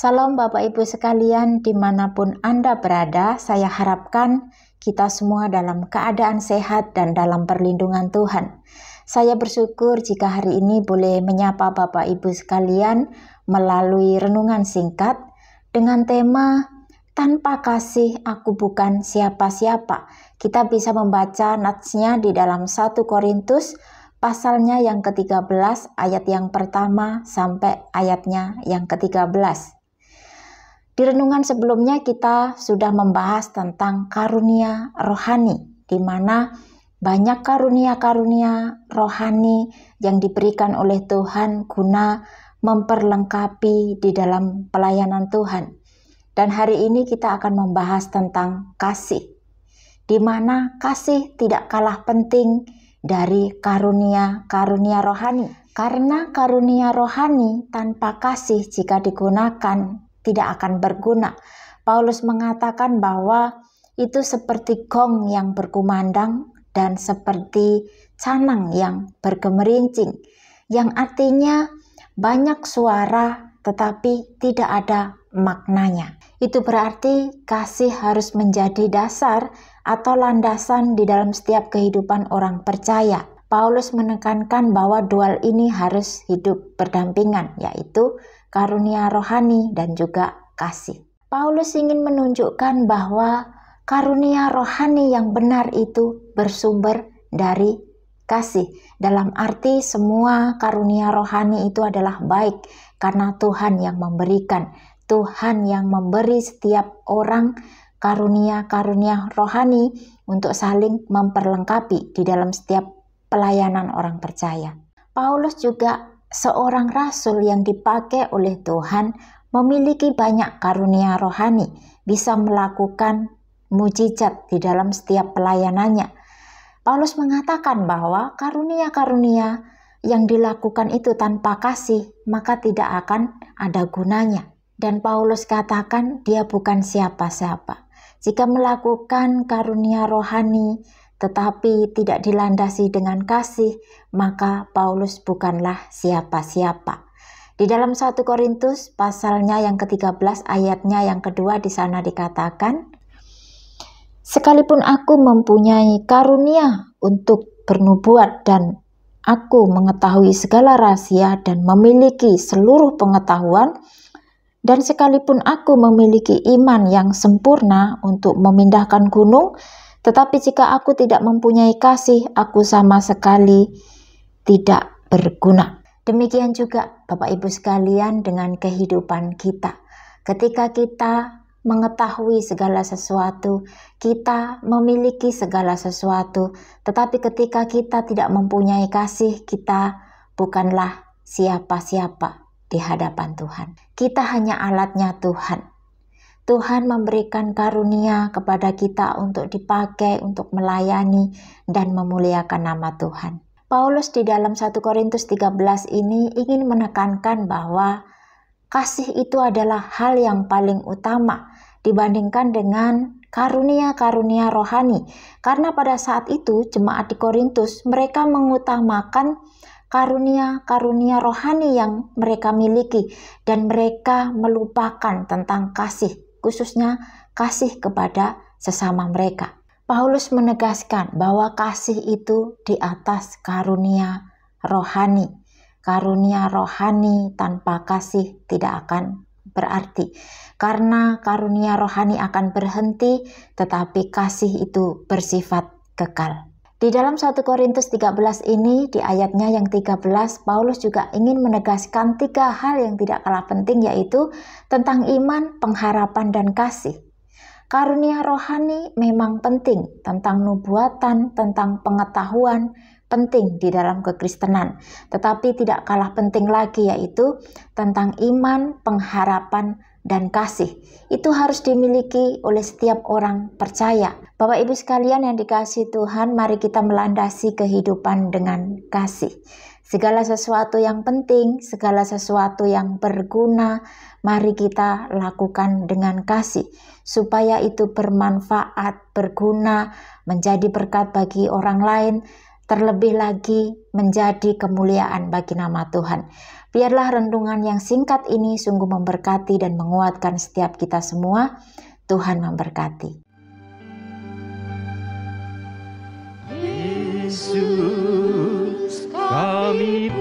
Salam Bapak Ibu sekalian dimanapun Anda berada, saya harapkan kita semua dalam keadaan sehat dan dalam perlindungan Tuhan. Saya bersyukur jika hari ini boleh menyapa Bapak Ibu sekalian melalui renungan singkat dengan tema Tanpa Kasih Aku Bukan Siapa-Siapa. Kita bisa membaca natsnya di dalam 1 Korintus pasalnya yang ke-13 ayat yang pertama sampai ayatnya yang ke-13. Di renungan sebelumnya kita sudah membahas tentang karunia rohani, di mana banyak karunia-karunia rohani yang diberikan oleh Tuhan guna memperlengkapi di dalam pelayanan Tuhan. Dan hari ini kita akan membahas tentang kasih, di mana kasih tidak kalah penting dari karunia-karunia rohani. Karena karunia rohani tanpa kasih jika digunakan tidak akan berguna. Paulus mengatakan bahwa itu seperti gong yang berkumandang dan seperti canang yang bergemerincing, yang artinya banyak suara tetapi tidak ada maknanya. Itu berarti kasih harus menjadi dasar atau landasan di dalam setiap kehidupan orang percaya. Paulus menekankan bahwa dual ini harus hidup berdampingan, yaitu karunia rohani dan juga kasih. Paulus ingin menunjukkan bahwa karunia rohani yang benar itu bersumber dari kasih. Dalam arti semua karunia rohani itu adalah baik karena Tuhan yang memberikan. Tuhan yang memberi setiap orang karunia-karunia rohani untuk saling memperlengkapi di dalam setiap pelayanan orang percaya. Paulus juga seorang rasul yang dipakai oleh Tuhan, memiliki banyak karunia rohani, bisa melakukan mujizat di dalam setiap pelayanannya. Paulus mengatakan bahwa karunia-karunia yang dilakukan itu tanpa kasih, maka tidak akan ada gunanya. Dan Paulus katakan dia bukan siapa-siapa. Jika melakukan karunia rohani tetapi tidak dilandasi dengan kasih, maka Paulus bukanlah siapa-siapa. Di dalam 1 Korintus pasalnya yang ke-13 ayatnya yang kedua di sana dikatakan, sekalipun aku mempunyai karunia untuk bernubuat dan aku mengetahui segala rahasia dan memiliki seluruh pengetahuan, dan sekalipun aku memiliki iman yang sempurna untuk memindahkan gunung, tetapi jika aku tidak mempunyai kasih, aku sama sekali tidak berguna. Demikian juga Bapak Ibu sekalian dengan kehidupan kita. Ketika kita mengetahui segala sesuatu, kita memiliki segala sesuatu, tetapi ketika kita tidak mempunyai kasih, kita bukanlah siapa-siapa di hadapan Tuhan. Kita hanya alatnya Tuhan. Tuhan memberikan karunia kepada kita untuk dipakai, untuk melayani dan memuliakan nama Tuhan. Paulus di dalam 1 Korintus 13 ini ingin menekankan bahwa kasih itu adalah hal yang paling utama dibandingkan dengan karunia-karunia rohani. Karena pada saat itu jemaat di Korintus mereka mengutamakan karunia-karunia rohani yang mereka miliki dan mereka melupakan tentang kasih, khususnya kasih kepada sesama mereka. Paulus menegaskan bahwa kasih itu di atas karunia rohani. Karunia rohani tanpa kasih tidak akan berarti. Karena karunia rohani akan berhenti, tetapi kasih itu bersifat kekal. Di dalam 1 Korintus 13 ini, di ayatnya yang 13, Paulus juga ingin menegaskan 3 hal yang tidak kalah penting, yaitu tentang iman, pengharapan, dan kasih. Karunia rohani memang penting, tentang nubuatan, tentang pengetahuan, penting di dalam kekristenan. Tetapi tidak kalah penting lagi yaitu tentang iman, pengharapan, dan kasih. Itu harus dimiliki oleh setiap orang percaya. Bapak Ibu sekalian yang dikasihi Tuhan, mari kita melandasi kehidupan dengan kasih. Segala sesuatu yang penting, segala sesuatu yang berguna, mari kita lakukan dengan kasih, supaya itu bermanfaat, berguna, menjadi berkat bagi orang lain, terlebih lagi menjadi kemuliaan bagi nama Tuhan. Biarlah renungan yang singkat ini sungguh memberkati dan menguatkan setiap kita semua. Tuhan memberkati. Yesus, kami